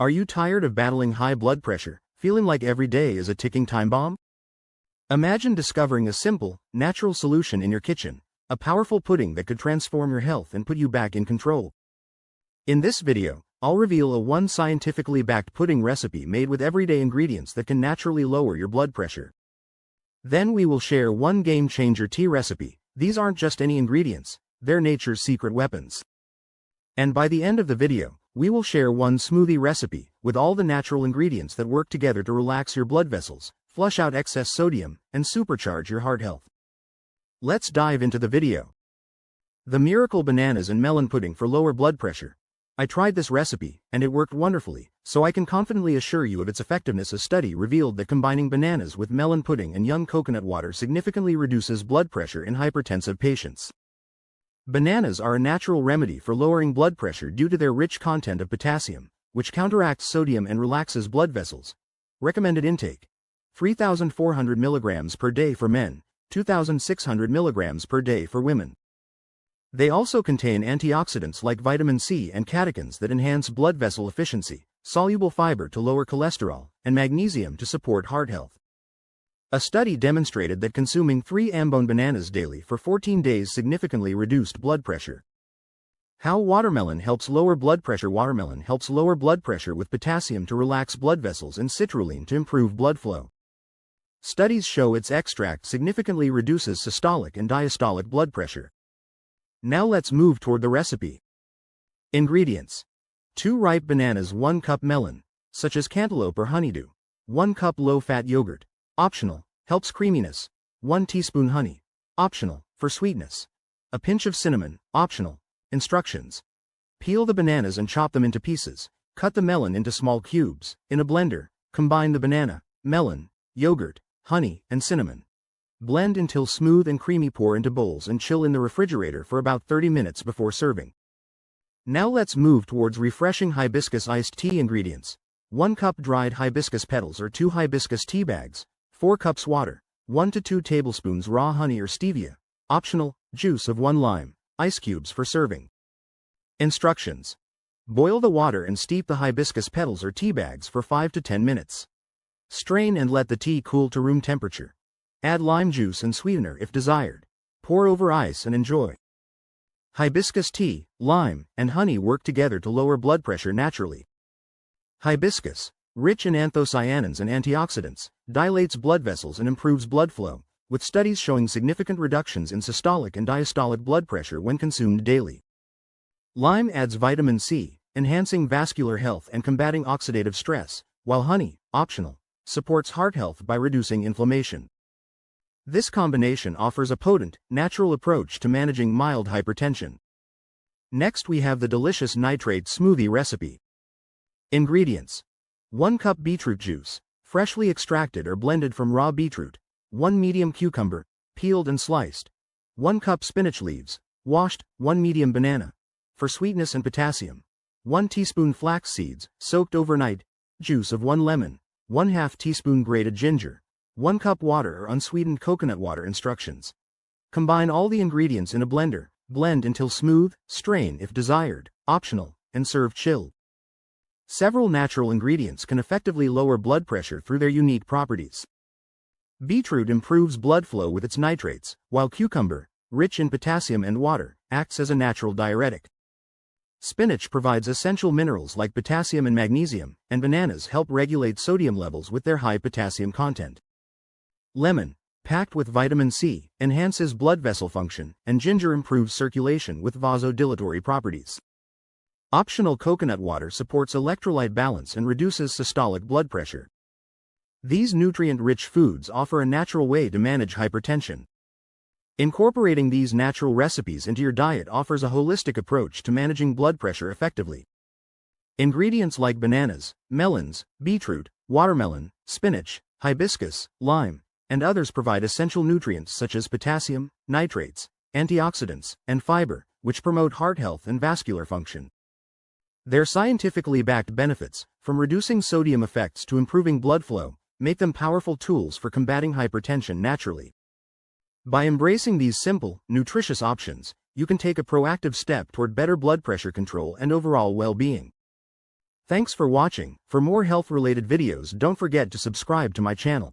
Are you tired of battling high blood pressure, feeling like every day is a ticking time bomb? Imagine discovering a simple, natural solution in your kitchen, a powerful pudding that could transform your health and put you back in control. In this video, I'll reveal one scientifically backed pudding recipe made with everyday ingredients that can naturally lower your blood pressure. Then we will share one game-changer tea recipe. These aren't just any ingredients, they're nature's secret weapons. And by the end of the video, we will share one smoothie recipe with all the natural ingredients that work together to relax your blood vessels, flush out excess sodium, and supercharge your heart health. Let's dive into the video. The miracle bananas and melon pudding for lower blood pressure. I tried this recipe, and it worked wonderfully, so I can confidently assure you of its effectiveness. A study revealed that combining bananas with melon pudding and young coconut water significantly reduces blood pressure in hypertensive patients. Bananas are a natural remedy for lowering blood pressure due to their rich content of potassium, which counteracts sodium and relaxes blood vessels. Recommended intake: 3,400 mg per day for men, 2,600 mg per day for women. They also contain antioxidants like vitamin C and catechins that enhance blood vessel efficiency, soluble fiber to lower cholesterol, and magnesium to support heart health. A study demonstrated that consuming 3 ambone bananas daily for 14 days significantly reduced blood pressure. How watermelon helps lower blood pressure. Watermelon helps lower blood pressure with potassium to relax blood vessels and citrulline to improve blood flow. Studies show its extract significantly reduces systolic and diastolic blood pressure. Now let's move toward the recipe. Ingredients: 2 ripe bananas, 1 cup melon, such as cantaloupe or honeydew, 1 cup low-fat yogurt, optional, helps creaminess, 1 teaspoon honey, optional, for sweetness, a pinch of cinnamon, optional. Instructions: peel the bananas and chop them into pieces, cut the melon into small cubes. In a blender, combine the banana, melon, yogurt, honey, and cinnamon. Blend until smooth and creamy. Pour into bowls and chill in the refrigerator for about 30 minutes before serving. Now let's move towards refreshing hibiscus iced tea. Ingredients: 1 cup dried hibiscus petals or 2 hibiscus tea bags, 4 cups water, 1 to 2 tablespoons raw honey or stevia, optional, juice of 1 lime, ice cubes for serving. Instructions: boil the water and steep the hibiscus petals or tea bags for 5 to 10 minutes. Strain and let the tea cool to room temperature. Add lime juice and sweetener if desired. Pour over ice and enjoy. Hibiscus tea, lime, and honey work together to lower blood pressure naturally. Hibiscus, rich in anthocyanins and antioxidants, dilates blood vessels and improves blood flow, with studies showing significant reductions in systolic and diastolic blood pressure when consumed daily. Lime adds vitamin C, enhancing vascular health and combating oxidative stress, while honey, optional, supports heart health by reducing inflammation. This combination offers a potent, natural approach to managing mild hypertension. Next we have the delicious nitrate smoothie recipe. Ingredients: 1 cup beetroot juice, freshly extracted or blended from raw beetroot, 1 medium cucumber, peeled and sliced, 1 cup spinach leaves, washed, 1 medium banana, for sweetness and potassium, 1 teaspoon flax seeds, soaked overnight, juice of 1 lemon, 1/2 teaspoon grated ginger, 1 cup water or unsweetened coconut water. Instructions: combine all the ingredients in a blender, blend until smooth, strain if desired, optional, and serve chilled. Several natural ingredients can effectively lower blood pressure through their unique properties. Beetroot improves blood flow with its nitrates, while cucumber, rich in potassium and water, acts as a natural diuretic. Spinach provides essential minerals like potassium and magnesium, and bananas help regulate sodium levels with their high potassium content. Lemon, packed with vitamin C, enhances blood vessel function, and ginger improves circulation with vasodilatory properties. Optional coconut water supports electrolyte balance and reduces systolic blood pressure. These nutrient-rich foods offer a natural way to manage hypertension. Incorporating these natural recipes into your diet offers a holistic approach to managing blood pressure effectively. Ingredients like bananas, melons, beetroot, watermelon, spinach, hibiscus, lime, and others provide essential nutrients such as potassium, nitrates, antioxidants, and fiber, which promote heart health and vascular function. Their scientifically backed benefits, from reducing sodium effects to improving blood flow, make them powerful tools for combating hypertension naturally. By embracing these simple, nutritious options, you can take a proactive step toward better blood pressure control and overall well-being. Thanks for watching. For more health-related videos, don't forget to subscribe to my channel.